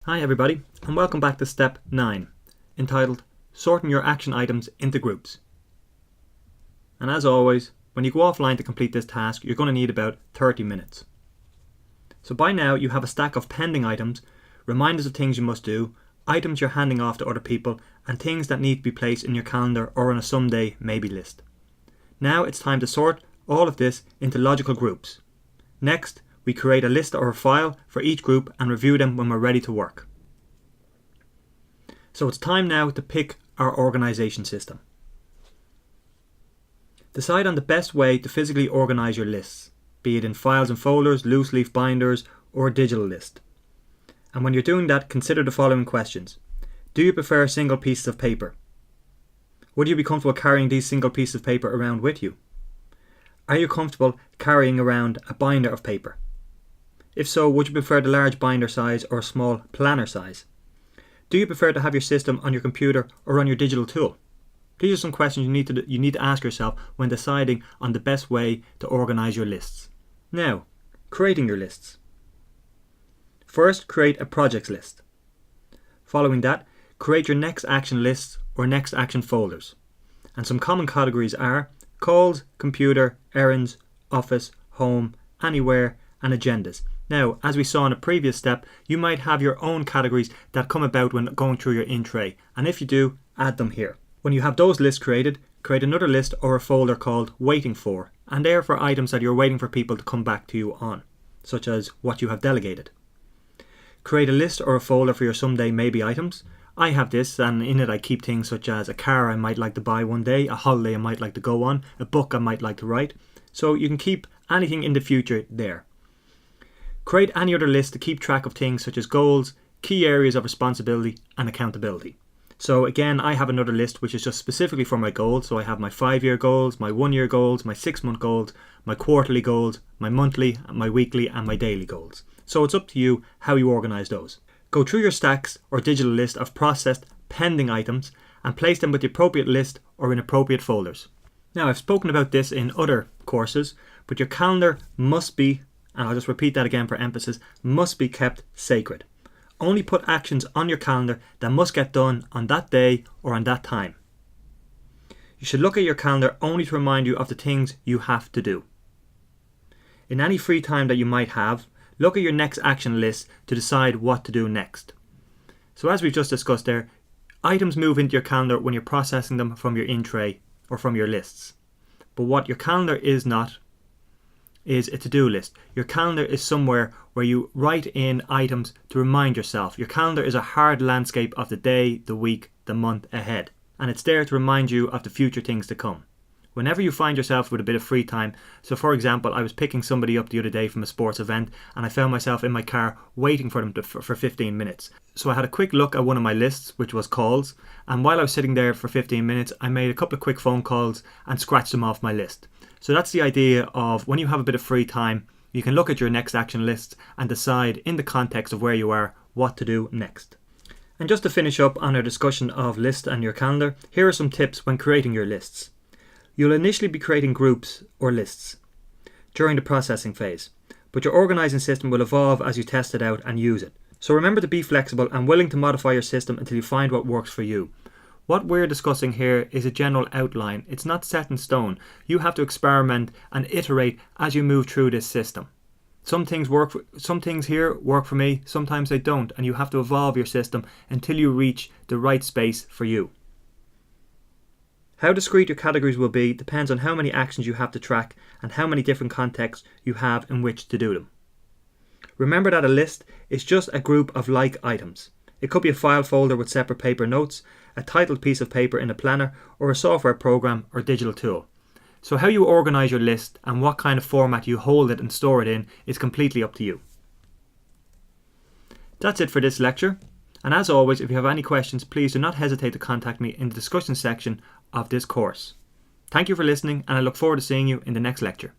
Hi everybody, and welcome back to step 9, entitled Sorting Your Action Items into Groups. And as always, when you go offline to complete this task, you're going to need about 30 minutes. So by now you have a stack of pending items, reminders of things you must do, items you're handing off to other people, and things that need to be placed in your calendar or on a someday maybe list. Now it's time to sort all of this into logical groups. Next, we create a list or a file for each group and review them when we're ready to work. So it's time now to pick our organization system. Decide on the best way to physically organize your lists, be it in files and folders, loose leaf binders, or a digital list. And when you're doing that, consider the following questions. Do you prefer single pieces of paper? Would you be comfortable carrying these single pieces of paper around with you? Are you comfortable carrying around a binder of paper? If so, would you prefer the large binder size or a small planner size? Do you prefer to have your system on your computer or on your digital tool? These are some questions you need to ask yourself when deciding on the best way to organize your lists. Now, creating your lists. First, create a projects list. Following that, create your next action lists or next action folders. And some common categories are calls, computer, errands, office, home, anywhere, and agendas. Now, as we saw in a previous step, you might have your own categories that come about when going through your in-tray, and if you do, add them here. When you have those lists created, create another list or a folder called Waiting For, and they are for items that you're waiting for people to come back to you on, such as what you have delegated. Create a list or a folder for your someday maybe items. I have this, and in it I keep things such as a car I might like to buy one day, a holiday I might like to go on, a book I might like to write, so you can keep anything in the future there. Create any other list to keep track of things such as goals, key areas of responsibility and accountability. So again, I have another list which is just specifically for my goals. So I have my 5-year goals, my 1-year goals, my 6-month goals, my quarterly goals, my monthly, my weekly and my daily goals. So it's up to you how you organise those. Go through your stacks or digital list of processed pending items and place them with the appropriate list or in appropriate folders. Now I've spoken about this in other courses, but your calendar must be, and I'll just repeat that again for emphasis, must be kept sacred. Only put actions on your calendar that must get done on that day or on that time. You should look at your calendar only to remind you of the things you have to do. In any free time that you might have, look at your next action list to decide what to do next. So as we've just discussed there, items move into your calendar when you're processing them from your in-tray or from your lists. But what your calendar is not is a to-do list. Your calendar is somewhere where you write in items to remind yourself. Your calendar is a hard landscape of the day, the week, the month ahead. And it's there to remind you of the future things to come. Whenever you find yourself with a bit of free time, so for example, I was picking somebody up the other day from a sports event and I found myself in my car waiting for them for 15 minutes. So I had a quick look at one of my lists, which was calls, and while I was sitting there for 15 minutes, I made a couple of quick phone calls and scratched them off my list. So that's the idea of when you have a bit of free time, you can look at your next action list and decide in the context of where you are what to do next. And just to finish up on our discussion of lists and your calendar, here are some tips when creating your lists. You'll initially be creating groups or lists during the processing phase, but your organising system will evolve as you test it out and use it. So remember to be flexible and willing to modify your system until you find what works for you. What we're discussing here is a general outline. It's not set in stone. You have to experiment and iterate as you move through this system. Some things here work for me, sometimes they don't, and you have to evolve your system until you reach the right space for you. How discrete your categories will be depends on how many actions you have to track and how many different contexts you have in which to do them. Remember that a list is just a group of like items. It could be a file folder with separate paper notes, a titled piece of paper in a planner, or a software program or digital tool. So how you organise your list and what kind of format you hold it and store it in is completely up to you. That's it for this lecture. And as always, if you have any questions, please do not hesitate to contact me in the discussion section of this course. Thank you for listening, and I look forward to seeing you in the next lecture.